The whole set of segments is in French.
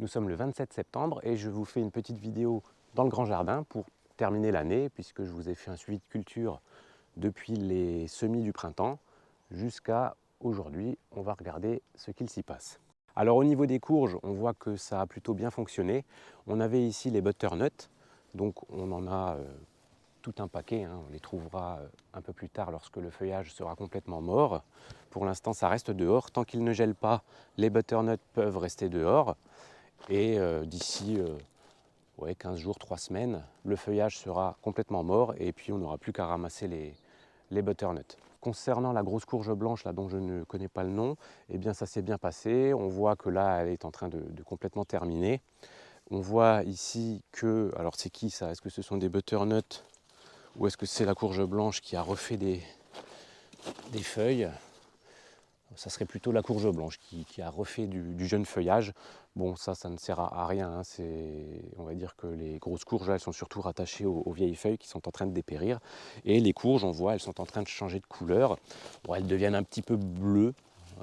Nous sommes le 27 septembre et je vous fais une petite vidéo dans le grand jardin pour terminer l'année, puisque je vous ai fait un suivi de culture depuis les semis du printemps jusqu'à aujourd'hui. On va regarder ce qu'il s'y passe. Alors au niveau des courges, on voit que ça a plutôt bien fonctionné. On avait ici les butternuts, donc on en a tout un paquet, hein. On les trouvera un peu plus tard lorsque le feuillage sera complètement mort. Pour l'instant, ça reste dehors. Tant qu'il ne gèle pas, les butternuts peuvent rester dehors. Et d'ici 15 jours, 3 semaines, le feuillage sera complètement mort et puis on n'aura plus qu'à ramasser les butternuts. Concernant la grosse courge blanche là, dont je ne connais pas le nom, eh bien ça s'est bien passé. On voit que là, elle est en train de complètement terminer. On voit ici que, alors c'est qui ça? Est-ce que ce sont des butternuts ou est-ce que c'est la courge blanche qui a refait des feuilles? Ça serait plutôt la courge blanche qui a refait du jeune feuillage. Bon, ça ne sert à rien, hein. On va dire que les grosses courges, elles sont surtout rattachées aux vieilles feuilles qui sont en train de dépérir. Et les courges, on voit, elles sont en train de changer de couleur. Bon, elles deviennent un petit peu bleues,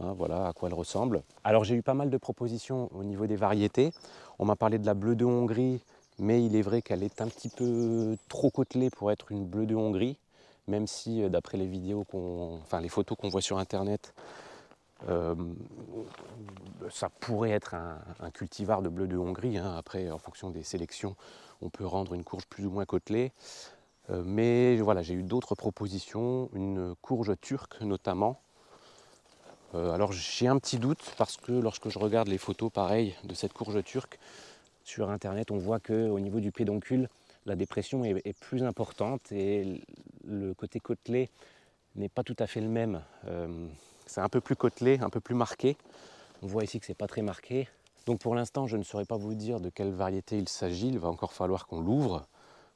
hein, voilà à quoi elles ressemblent. Alors j'ai eu pas mal de propositions au niveau des variétés. On m'a parlé de la bleue de Hongrie, mais il est vrai qu'elle est un petit peu trop côtelée pour être une bleue de Hongrie, même si d'après les vidéos les photos qu'on voit sur internet, ça pourrait être un cultivar de bleu de Hongrie, hein. Après, en fonction des sélections, on peut rendre une courge plus ou moins côtelée. Mais voilà, j'ai eu d'autres propositions, une courge turque notamment. Alors j'ai un petit doute parce que lorsque je regarde les photos pareilles de cette courge turque sur internet, on voit qu'au niveau du pédoncule, la dépression est plus importante et le côté côtelé n'est pas tout à fait le même. C'est un peu plus côtelé, un peu plus marqué. On voit ici que c'est pas très marqué. Donc pour l'instant, je ne saurais pas vous dire de quelle variété il s'agit. Il va encore falloir qu'on l'ouvre,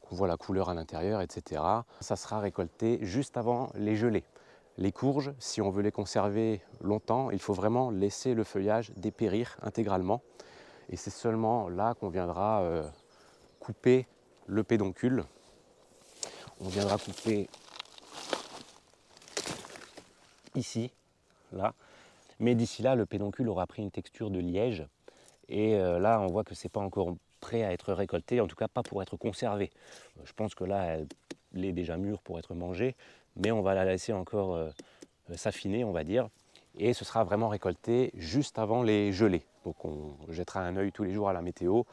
qu'on voit la couleur à l'intérieur, etc. Ça sera récolté juste avant les gelées. Les courges, si on veut les conserver longtemps, il faut vraiment laisser le feuillage dépérir intégralement. Et c'est seulement là qu'on viendra couper le pédoncule. On viendra couper ici, là. Mais d'ici là, le pédoncule aura pris une texture de liège. Et là, on voit que ce n'est pas encore prêt à être récolté, en tout cas pas pour être conservé. Je pense que là, elle est déjà mûre pour être mangée, mais on va la laisser encore s'affiner, on va dire. Et ce sera vraiment récolté juste avant les gelées. Donc on jettera un œil tous les jours à la météo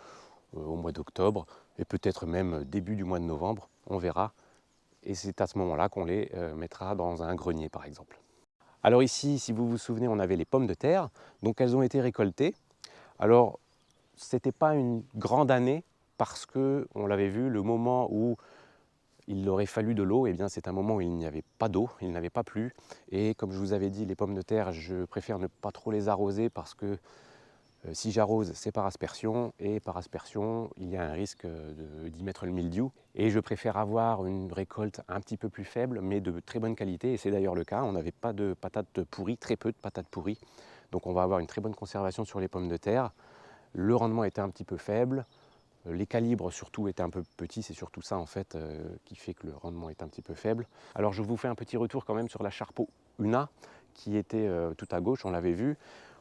au mois d'octobre et peut-être même début du mois de novembre, on verra. Et c'est à ce moment-là qu'on les mettra dans un grenier par exemple. Alors ici, si vous vous souvenez, on avait les pommes de terre, donc elles ont été récoltées. Alors, ce n'était pas une grande année parce que, on l'avait vu, le moment où il aurait fallu de l'eau, eh bien c'est un moment où il n'y avait pas d'eau, il n'avait pas plu. Et comme je vous avais dit, les pommes de terre, je préfère ne pas trop les arroser parce que si j'arrose, c'est par aspersion. Et par aspersion, il y a un risque d'y mettre le mildiou. Et je préfère avoir une récolte un petit peu plus faible, mais de très bonne qualité. Et c'est d'ailleurs le cas, on n'avait pas de patates pourries, très peu de patates pourries. Donc on va avoir une très bonne conservation sur les pommes de terre. Le rendement était un petit peu faible, les calibres surtout étaient un peu petits, c'est surtout ça en fait qui fait que le rendement est un petit peu faible. Alors je vous fais un petit retour quand même sur la Charpot Una qui était tout à gauche, on l'avait vu.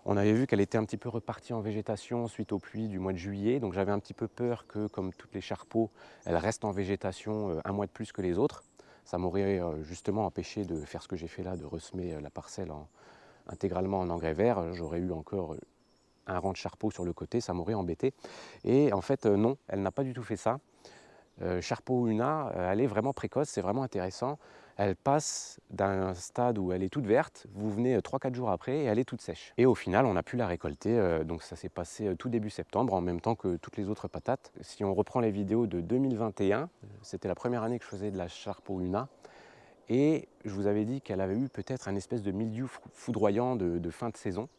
On avait vu qu'elle était un petit peu repartie en végétation suite aux pluies du mois de juillet, donc j'avais un petit peu peur que, comme toutes les charpots, elle reste en végétation un mois de plus que les autres. Ça m'aurait justement empêché de faire ce que j'ai fait là, de ressemer la parcelle intégralement en engrais vert. J'aurais eu encore un rang de charpeau sur le côté, ça m'aurait embêté. Et en fait, non, elle n'a pas du tout fait ça. Charpot Una, elle est vraiment précoce, c'est vraiment intéressant. Elle passe d'un stade où elle est toute verte, vous venez 3-4 jours après et elle est toute sèche. Et au final, on a pu la récolter, donc ça s'est passé tout début septembre, en même temps que toutes les autres patates. Si on reprend les vidéos de 2021, c'était la première année que je faisais de la Charpot Una, et je vous avais dit qu'elle avait eu peut-être un espèce de milieu foudroyant de fin de saison.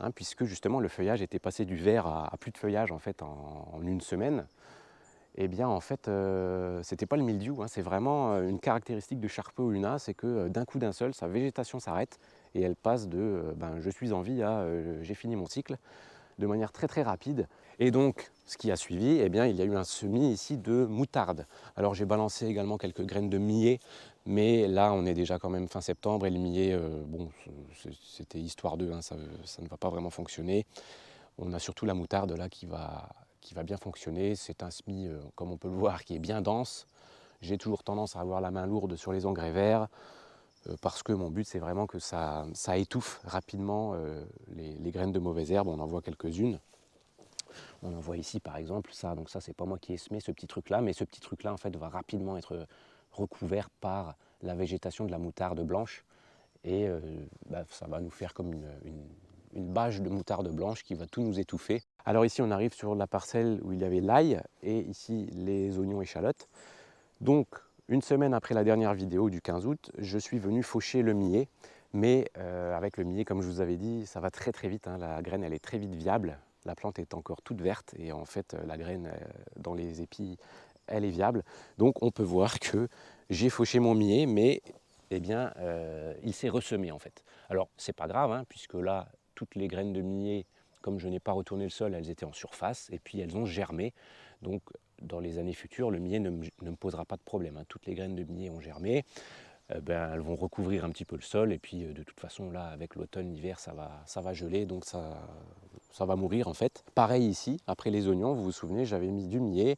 Hein, puisque justement le feuillage était passé du vert à plus de feuillage en fait en une semaine. Eh bien en fait c'était pas le mildiou, hein, c'est vraiment une caractéristique de Charpot Una, c'est que d'un coup d'un seul sa végétation s'arrête et elle passe de je suis en vie à j'ai fini mon cycle de manière très très rapide. Et donc ce qui a suivi, eh bien, il y a eu un semis ici de moutarde. Alors j'ai balancé également quelques graines de millet, mais là on est déjà quand même fin septembre et le millet, bon, c'était histoire d'eux, hein, ça ne va pas vraiment fonctionner. On a surtout la moutarde là qui va bien fonctionner. C'est un semis, comme on peut le voir, qui est bien dense. J'ai toujours tendance à avoir la main lourde sur les engrais verts parce que mon but c'est vraiment que ça étouffe rapidement les graines de mauvaises herbes. On en voit quelques-unes. On en voit ici par exemple ça, donc ça c'est pas moi qui ai semé ce petit truc là, mais ce petit truc là en fait va rapidement être recouvert par la végétation de la moutarde blanche et ça va nous faire comme une bâche de moutarde blanche qui va tout nous étouffer. Alors ici on arrive sur la parcelle où il y avait l'ail et ici les oignons échalotes. Donc une semaine après la dernière vidéo du 15 août, je suis venu faucher le millet, mais avec le millet comme je vous avais dit, ça va très vite, hein. La graine elle est très vite viable, la plante est encore toute verte et en fait la graine dans les épis elle est viable. Donc on peut voir que j'ai fauché mon millet, mais eh bien, il s'est ressemé en fait. Alors c'est pas grave, hein, puisque là, toutes les graines de millet, comme je n'ai pas retourné le sol, elles étaient en surface et puis elles ont germé. Donc dans les années futures, le millet ne me posera pas de problème, hein. Toutes les graines de millet ont germé, elles vont recouvrir un petit peu le sol et puis de toute façon là, avec l'automne, l'hiver, ça va geler, donc ça va mourir en fait. Pareil ici, après les oignons, vous vous souvenez, j'avais mis du millet,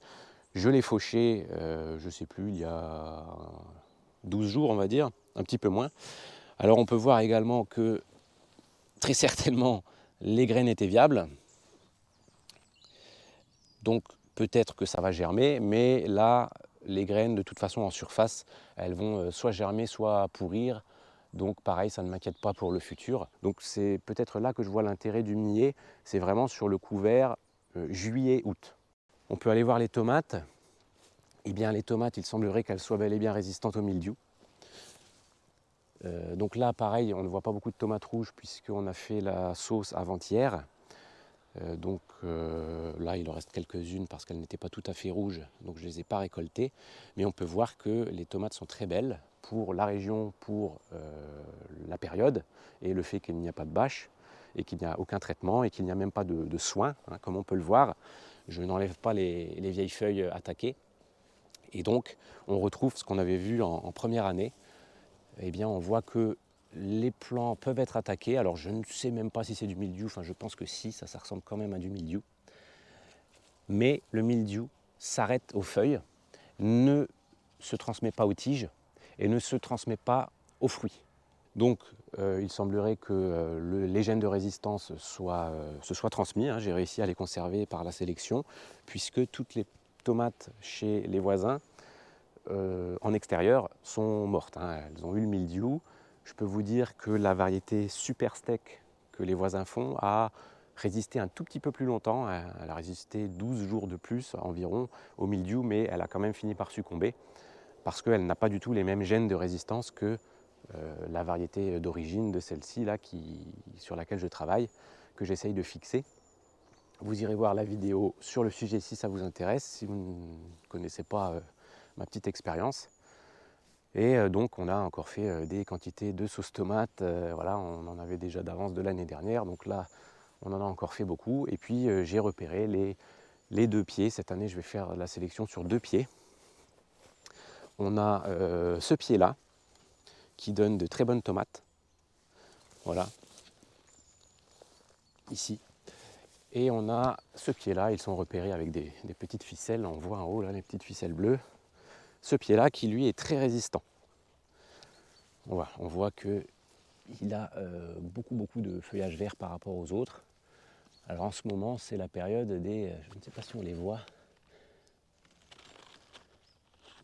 je l'ai fauché, je ne sais plus, il y a 12 jours on va dire, un petit peu moins. Alors on peut voir également que très certainement les graines étaient viables. Donc peut-être que ça va germer, mais là les graines de toute façon en surface, elles vont soit germer, soit pourrir. Donc pareil, ça ne m'inquiète pas pour le futur. Donc c'est peut-être là que je vois l'intérêt du millet, c'est vraiment sur le couvert juillet-août. On peut aller voir les tomates. Eh bien les tomates, il semblerait qu'elles soient bel et bien résistantes au mildiou. Donc là, pareil, on ne voit pas beaucoup de tomates rouges puisqu'on a fait la sauce avant-hier. Là, il en reste quelques-unes parce qu'elles n'étaient pas tout à fait rouges, donc je ne les ai pas récoltées. Mais on peut voir que les tomates sont très belles pour la région, pour la période, et le fait qu'il n'y a pas de bâche, et qu'il n'y a aucun traitement, et qu'il n'y a même pas de soins, hein, comme on peut le voir. Je n'enlève pas les vieilles feuilles attaquées. Et donc, on retrouve ce qu'on avait vu en première année. Eh bien, on voit que les plants peuvent être attaqués. Alors, je ne sais même pas si c'est du mildiou. Enfin, je pense que si, ça ressemble quand même à du mildiou. Mais le mildiou s'arrête aux feuilles, ne se transmet pas aux tiges et ne se transmet pas aux fruits. Donc, il semblerait que les gènes de résistance se soient transmis, hein. J'ai réussi à les conserver par la sélection, puisque toutes les tomates chez les voisins en extérieur sont mortes, hein. Elles ont eu le mildiou. Je peux vous dire que la variété Super Steak que les voisins font a résisté un tout petit peu plus longtemps. Elle a résisté 12 jours de plus environ au mildiou, mais elle a quand même fini par succomber parce qu'elle n'a pas du tout les mêmes gènes de résistance que la variété d'origine de celle-ci là, sur laquelle je travaille, que j'essaye de fixer. Vous irez voir la vidéo sur le sujet si ça vous intéresse, si vous ne connaissez pas ma petite expérience. Et donc on a encore fait des quantités de sauce tomate, voilà, on en avait déjà d'avance de l'année dernière, donc là on en a encore fait beaucoup. Et puis j'ai repéré les deux pieds. Cette année je vais faire la sélection sur deux pieds. On a ce pied là qui donne de très bonnes tomates, voilà, ici. Et on a ce pied là, ils sont repérés avec des petites ficelles, on voit en haut là les petites ficelles bleues. Ce pied là qui lui est très résistant. Voilà, on voit qu'il a beaucoup de feuillage vert par rapport aux autres. Alors en ce moment c'est la période des, je ne sais pas si on les voit,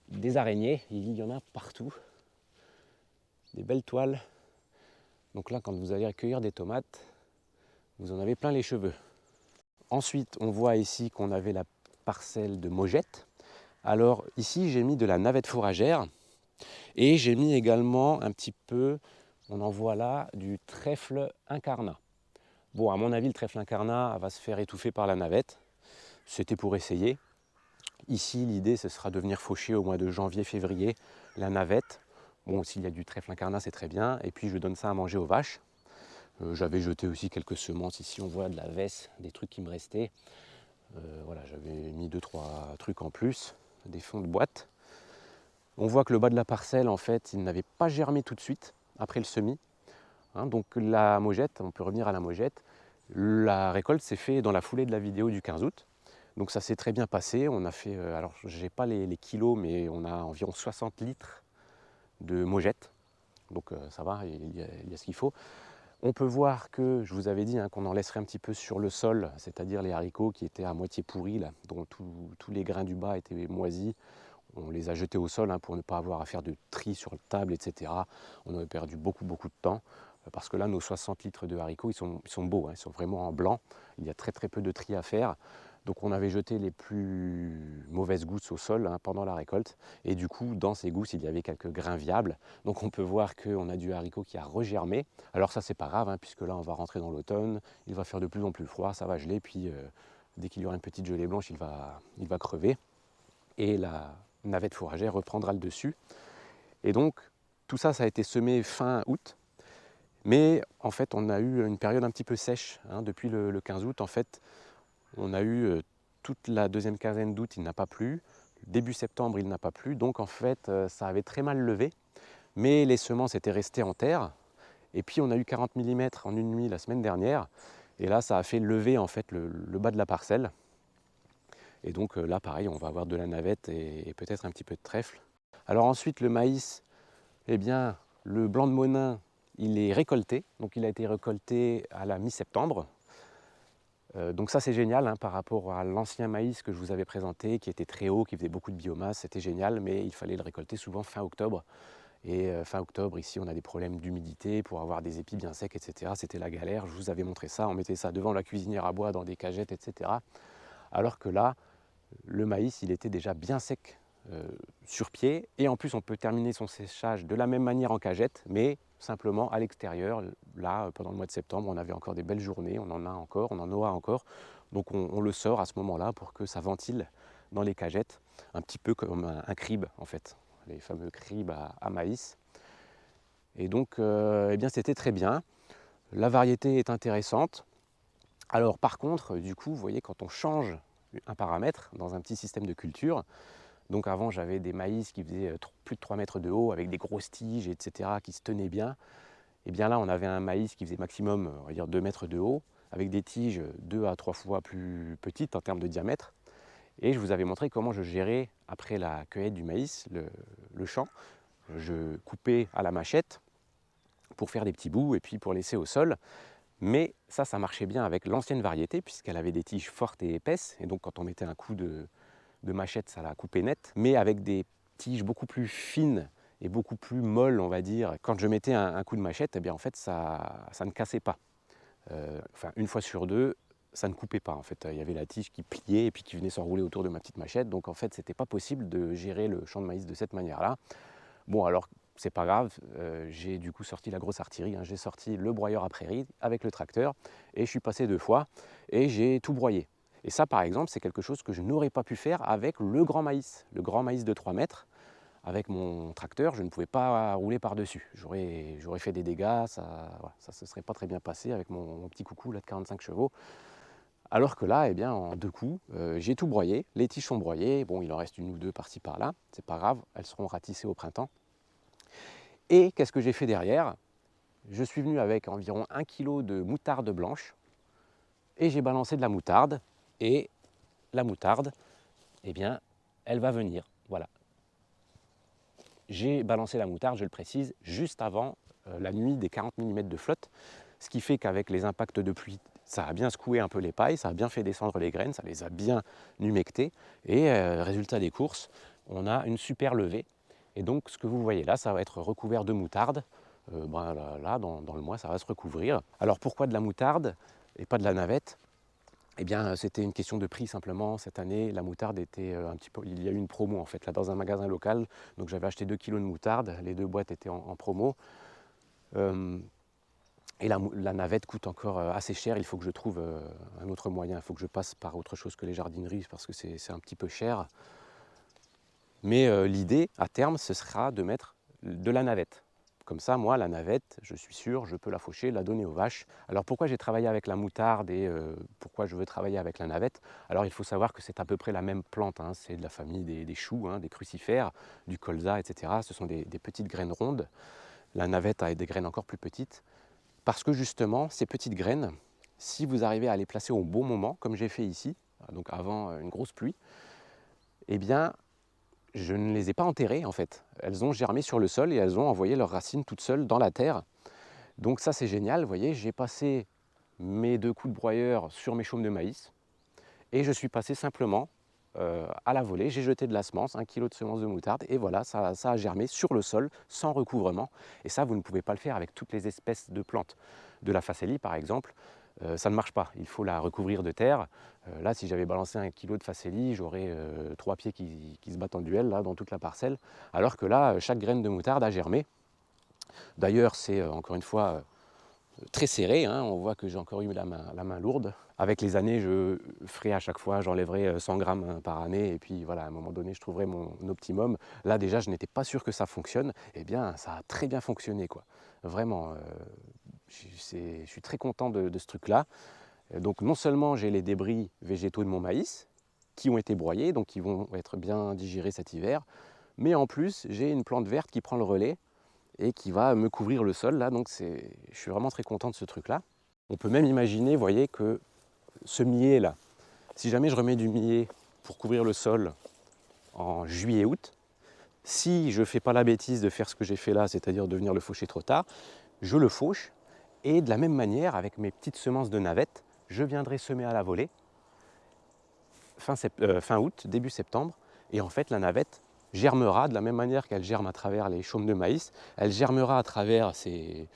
des araignées, il y en a partout, des belles toiles. Donc là quand vous allez cueillir des tomates, vous en avez plein les cheveux. Ensuite on voit ici qu'on avait la parcelle de Mojette. Alors ici j'ai mis de la navette fourragère et j'ai mis également un petit peu, on en voit là, du trèfle incarnat. Bon, à mon avis, le trèfle incarnat va se faire étouffer par la navette. C'était pour essayer. Ici, l'idée, ce sera de venir faucher au mois de janvier-février la navette. Bon, s'il y a du trèfle incarnat, c'est très bien. Et puis, je donne ça à manger aux vaches. J'avais jeté aussi quelques semences. Ici, on voit de la vesse, des trucs qui me restaient. Voilà, j'avais mis 2-3 trucs en plus, des fonds de boîte. On voit que le bas de la parcelle, en fait, il n'avait pas germé tout de suite après le semis. Hein, donc la mojette, on peut revenir à la mojette, La récolte s'est faite dans la foulée de la vidéo du 15 août. Donc ça s'est très bien passé. On a fait, alors je n'ai pas les kilos, mais on a environ 60 litres de mogettes. Donc ça va, il y a ce qu'il faut. On peut voir que, je vous avais dit qu'on en laisserait un petit peu sur le sol, c'est-à-dire les haricots qui étaient à moitié pourris, là, dont tous les grains du bas étaient moisis. On les a jetés au sol pour ne pas avoir à faire de tri sur la table, etc. On aurait perdu beaucoup de temps, parce que là, nos 60 litres de haricots, ils sont beaux, ils sont vraiment en blanc. Il y a très peu de tri à faire. Donc on avait jeté les plus mauvaises gousses au sol pendant la récolte. Et du coup, dans ces gousses, il y avait quelques grains viables. Donc on peut voir qu'on a du haricot qui a regermé. Alors ça, c'est pas grave, puisque là, on va rentrer dans l'automne. Il va faire de plus en plus froid, ça va geler. Puis dès qu'il y aura une petite gelée blanche, il va crever. Et la navette fourragère reprendra le dessus. Et donc, tout ça, ça a été semé fin août. Mais en fait, on a eu une période un petit peu sèche. Depuis le 15 août, en fait, on a eu toute la deuxième quinzaine d'août, il n'a pas plu. Début septembre, il n'a pas plu. Donc en fait, ça avait très mal levé. Mais les semences étaient restées en terre. Et puis on a eu 40 mm en une nuit la semaine dernière. Et là, ça a fait lever en fait le bas de la parcelle. Et donc là, pareil, on va avoir de la navette et peut-être un petit peu de trèfle. Alors ensuite, le maïs, eh bien, le blanc de Monin, il est récolté. Donc il a été récolté à la mi-septembre. Donc ça c'est génial par rapport à l'ancien maïs que je vous avais présenté, qui était très haut, qui faisait beaucoup de biomasse, c'était génial, mais il fallait le récolter souvent fin octobre. Et fin octobre, ici, on a des problèmes d'humidité pour avoir des épis bien secs, etc. C'était la galère, je vous avais montré ça, on mettait ça devant la cuisinière à bois dans des cagettes, etc. Alors que là, le maïs, il était déjà bien sec sur pied, et en plus on peut terminer son séchage de la même manière en cagette, mais simplement à l'extérieur. Là, pendant le mois de septembre, on avait encore des belles journées, on en a encore, on en aura encore, donc on le sort à ce moment-là pour que ça ventile dans les cagettes, un petit peu comme un cribe en fait, les fameux cribes à maïs. Et donc, eh bien, c'était très bien. La variété est intéressante. Alors par contre, du coup, vous voyez, quand on change un paramètre dans un petit système de culture, donc avant j'avais des maïs qui faisaient plus de 3 mètres de haut avec des grosses tiges, etc., qui se tenaient bien. Et bien là on avait un maïs qui faisait maximum, on va dire 2 mètres de haut, avec des tiges 2 à 3 fois plus petites en termes de diamètre. Et je vous avais montré comment je gérais, après la cueillette du maïs, le champ. Je coupais à la machette pour faire des petits bouts et puis pour laisser au sol. Mais ça marchait bien avec l'ancienne variété, puisqu'elle avait des tiges fortes et épaisses. Et donc quand on mettait un coup de machette, ça la coupait net, mais avec des tiges beaucoup plus fines et beaucoup plus molles, on va dire. Quand je mettais un coup de machette, eh bien en fait ça ne cassait pas. Enfin, une fois sur deux, ça ne coupait pas. En fait, il y avait la tige qui pliait et puis qui venait s'enrouler autour de ma petite machette. Donc en fait, c'était pas possible de gérer le champ de maïs de cette manière-là. Bon, alors c'est pas grave, j'ai du coup sorti la grosse artillerie, j'ai sorti le broyeur à prairie avec le tracteur et je suis passé 2 fois et j'ai tout broyé. Et ça, par exemple, c'est quelque chose que je n'aurais pas pu faire avec le grand maïs de 3 mètres. Avec mon tracteur, je ne pouvais pas rouler par-dessus. J'aurais fait des dégâts, ça ne se serait pas très bien passé avec mon petit coucou là, de 45 chevaux. Alors que là, eh bien, en 2 coups, j'ai tout broyé, les tiges sont broyées, bon, il en reste une ou deux par-ci par-là, c'est pas grave, elles seront ratissées au printemps. Et qu'est-ce que j'ai fait derrière? Je suis venu avec environ 1 kg de moutarde blanche et j'ai balancé de la moutarde. Et la moutarde, eh bien, elle va venir. Voilà. J'ai balancé la moutarde, je le précise, juste avant la nuit des 40 mm de flotte, ce qui fait qu'avec les impacts de pluie, ça a bien secoué un peu les pailles, ça a bien fait descendre les graines, ça les a bien humectées. Et résultat des courses, on a une super levée. Et donc ce que vous voyez là, ça va être recouvert de moutarde. Là, dans le mois, ça va se recouvrir. Alors pourquoi de la moutarde et pas de la navette? Eh bien, c'était une question de prix simplement. Cette année, la moutarde était un petit peu... Il y a eu une promo en fait, là, dans un magasin local. Donc j'avais acheté 2 kg de moutarde, les 2 boîtes étaient en promo. Et la navette coûte encore assez cher, il faut que je trouve un autre moyen, il faut que je passe par autre chose que les jardineries parce que c'est un petit peu cher. Mais l'idée, à terme, ce sera de mettre de la navette. Comme ça, moi, la navette, je suis sûr, je peux la faucher, la donner aux vaches. Alors pourquoi j'ai travaillé avec la moutarde et pourquoi je veux travailler avec la navette? Alors il faut savoir que c'est à peu près la même plante, c'est de la famille des choux, des crucifères, du colza, etc. Ce sont des petites graines rondes. La navette a des graines encore plus petites parce que justement, ces petites graines, si vous arrivez à les placer au bon moment, comme j'ai fait ici, donc avant une grosse pluie, eh bien, je ne les ai pas enterrées en fait. Elles ont germé sur le sol et elles ont envoyé leurs racines toutes seules dans la terre. Donc ça c'est génial, vous voyez, j'ai passé mes 2 coups de broyeur sur mes chaumes de maïs et je suis passé simplement à la volée, j'ai jeté de la semence, 1 kg de semences de moutarde et voilà, ça a germé sur le sol sans recouvrement. Et ça, vous ne pouvez pas le faire avec toutes les espèces de plantes. De la facélie par exemple, ça ne marche pas, il faut la recouvrir de terre. Là, si j'avais balancé 1 kg de facélie, j'aurais 3 pieds qui se battent en duel là, dans toute la parcelle, alors que là, chaque graine de moutarde a germé. D'ailleurs, c'est encore une fois très serré, hein. On voit que j'ai encore eu la main lourde. Avec les années, je ferai à chaque fois, j'enlèverai 100 grammes par année, et puis voilà, à un moment donné, je trouverai mon optimum. Là déjà, je n'étais pas sûr que ça fonctionne, et bien ça a très bien fonctionné, quoi. Vraiment, je suis très content de ce truc-là. Donc non seulement j'ai les débris végétaux de mon maïs, qui ont été broyés, donc qui vont être bien digérés cet hiver, mais en plus, j'ai une plante verte qui prend le relais, et qui va me couvrir le sol là, donc je suis vraiment très content de ce truc là. On peut même imaginer, vous voyez, que ce millet là, si jamais je remets du millet pour couvrir le sol en juillet-août, si je ne fais pas la bêtise de faire ce que j'ai fait là, c'est-à-dire de venir le faucher trop tard, je le fauche, et de la même manière, avec mes petites semences de navette, je viendrai semer à la volée fin août, début septembre, et en fait la navette germera de la même manière qu'elle germe à travers les chaumes de maïs, elle germera à travers ces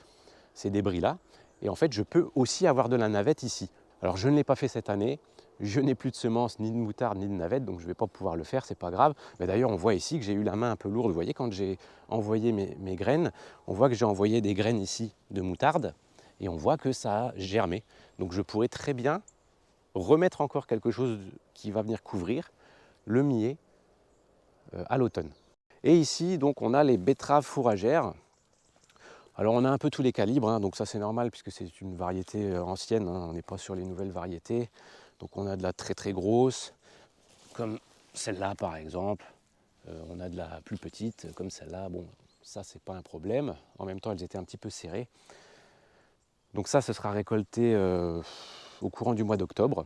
débris-là, et en fait je peux aussi avoir de la navette ici. Alors je ne l'ai pas fait cette année, je n'ai plus de semences, ni de moutarde, ni de navette, donc je ne vais pas pouvoir le faire, c'est pas grave. Mais d'ailleurs on voit ici que j'ai eu la main un peu lourde, vous voyez, quand j'ai envoyé mes graines, on voit que j'ai envoyé des graines ici de moutarde, et on voit que ça a germé. Donc je pourrais très bien remettre encore quelque chose qui va venir couvrir le millet à l'automne. Et ici, donc, on a les betteraves fourragères. Alors, on a un peu tous les calibres, hein, donc ça c'est normal puisque c'est une variété ancienne, hein, on n'est pas sur les nouvelles variétés. Donc, on a de la très très grosse, comme celle-là par exemple. On a de la plus petite, comme celle-là. Bon, ça c'est pas un problème. En même temps, elles étaient un petit peu serrées. Donc ça, ce sera récolté au courant du mois d'octobre.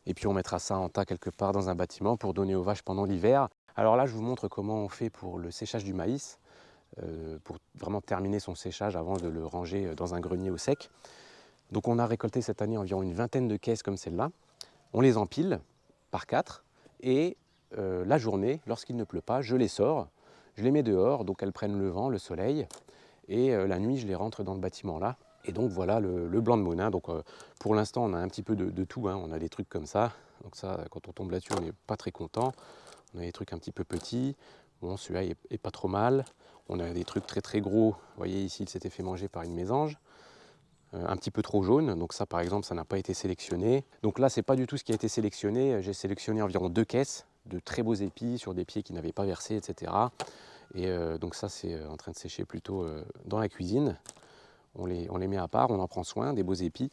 Et puis on mettra ça en tas quelque part dans un bâtiment pour donner aux vaches pendant l'hiver. Alors là, je vous montre comment on fait pour le séchage du maïs, pour vraiment terminer son séchage avant de le ranger dans un grenier au sec. Donc on a récolté cette année environ une vingtaine de caisses comme celle-là. On les empile par 4 et la journée, lorsqu'il ne pleut pas, je les sors, je les mets dehors, donc elles prennent le vent, le soleil, et la nuit, je les rentre dans le bâtiment là. Et donc voilà le blanc de Monin. Donc pour l'instant, on a un petit peu de tout, hein. On a des trucs comme ça. Donc ça, quand on tombe là-dessus, on n'est pas très content. On a des trucs un petit peu petits. Bon, celui-là est pas trop mal. On a des trucs très très gros. Vous voyez ici, il s'était fait manger par une mésange. Un petit peu trop jaune. Donc ça, par exemple, ça n'a pas été sélectionné. Donc là, c'est pas du tout ce qui a été sélectionné. J'ai sélectionné environ 2 caisses de très beaux épis sur des pieds qui n'avaient pas versé, etc. Et donc ça, c'est en train de sécher plutôt dans la cuisine. On les met à part, on en prend soin, des beaux épis.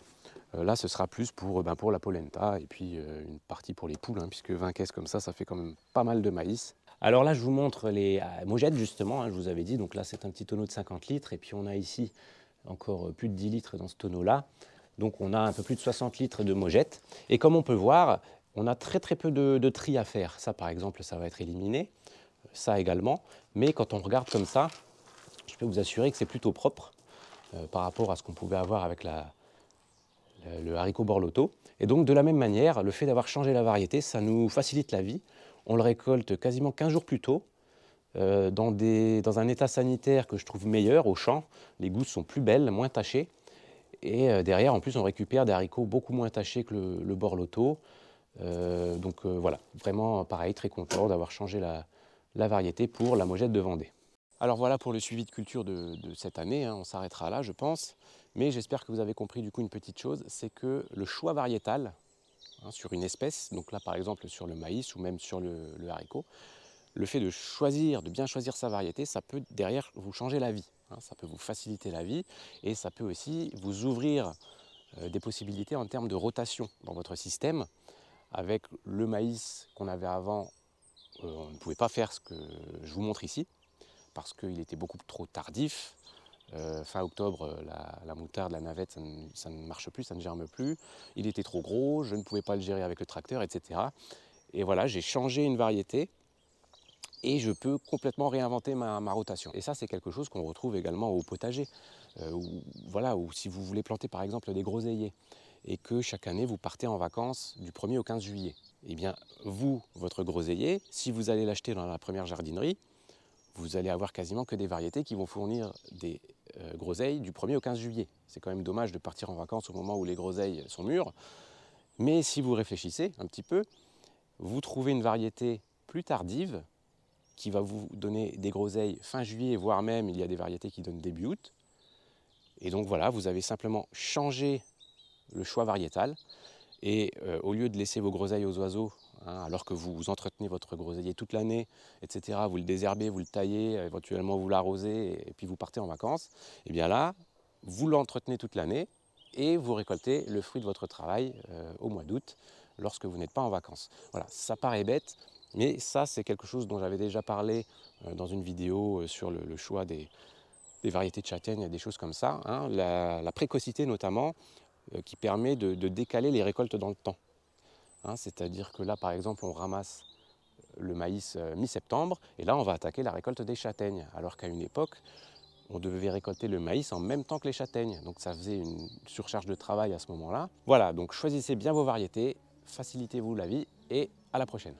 Là, ce sera plus pour la polenta et puis une partie pour les poules, hein, puisque 20 caisses comme ça fait quand même pas mal de maïs. Alors là, je vous montre les mogettes, justement, hein, je vous avais dit. Donc là, c'est un petit tonneau de 50 litres. Et puis on a ici encore plus de 10 litres dans ce tonneau-là. Donc on a un peu plus de 60 litres de mogettes. Et comme on peut voir, on a très très peu de tri à faire. Ça, par exemple, ça va être éliminé. Ça également. Mais quand on regarde comme ça, je peux vous assurer que c'est plutôt propre. Par rapport à ce qu'on pouvait avoir avec le haricot borlotto. Et donc de la même manière, le fait d'avoir changé la variété, ça nous facilite la vie. On le récolte quasiment 15 jours plus tôt, dans un état sanitaire que je trouve meilleur au champ. Les gousses sont plus belles, moins tachées. Et derrière, en plus, on récupère des haricots beaucoup moins tachés que le borlotto. Donc voilà, vraiment pareil, très content d'avoir changé la variété pour la mojette de Vendée. Alors voilà pour le suivi de culture de cette année, hein. On s'arrêtera là je pense, mais j'espère que vous avez compris du coup une petite chose, c'est que le choix variétal, hein, sur une espèce, donc là par exemple sur le maïs ou même sur le haricot, le fait de choisir, de bien choisir sa variété, ça peut derrière vous changer la vie, hein. Ça peut vous faciliter la vie et ça peut aussi vous ouvrir des possibilités en termes de rotation dans votre système. Avec le maïs qu'on avait avant, on ne pouvait pas faire ce que je vous montre ici, parce qu'il était beaucoup trop tardif. Fin octobre, la moutarde, la navette, ça ne marche plus, ça ne germe plus. Il était trop gros, je ne pouvais pas le gérer avec le tracteur, etc. Et voilà, j'ai changé une variété et je peux complètement réinventer ma rotation. Et ça, c'est quelque chose qu'on retrouve également au potager. Ou si vous voulez planter par exemple des groseilliers et que chaque année vous partez en vacances du 1er au 15 juillet. Eh bien, vous, votre groseillier, si vous allez l'acheter dans la première jardinerie, vous allez avoir quasiment que des variétés qui vont fournir des groseilles du 1er au 15 juillet. C'est quand même dommage de partir en vacances au moment où les groseilles sont mûres. Mais si vous réfléchissez un petit peu, vous trouvez une variété plus tardive qui va vous donner des groseilles fin juillet, voire même il y a des variétés qui donnent début août. Et donc voilà, vous avez simplement changé le choix variétal. Et au lieu de laisser vos groseilles aux oiseaux, alors que vous entretenez votre groseillier toute l'année, etc., vous le désherbez, vous le taillez, éventuellement vous l'arrosez, et puis vous partez en vacances, et bien là, vous l'entretenez toute l'année et vous récoltez le fruit de votre travail au mois d'août, lorsque vous n'êtes pas en vacances. Voilà, ça paraît bête, mais ça c'est quelque chose dont j'avais déjà parlé dans une vidéo sur le choix des variétés de châtaignes, des choses comme ça. La précocité notamment, qui permet de décaler les récoltes dans le temps. C'est-à-dire que là, par exemple, on ramasse le maïs mi-septembre, et là, on va attaquer la récolte des châtaignes. Alors qu'à une époque, on devait récolter le maïs en même temps que les châtaignes. Donc ça faisait une surcharge de travail à ce moment-là. Voilà, donc choisissez bien vos variétés, facilitez-vous la vie, et à la prochaine.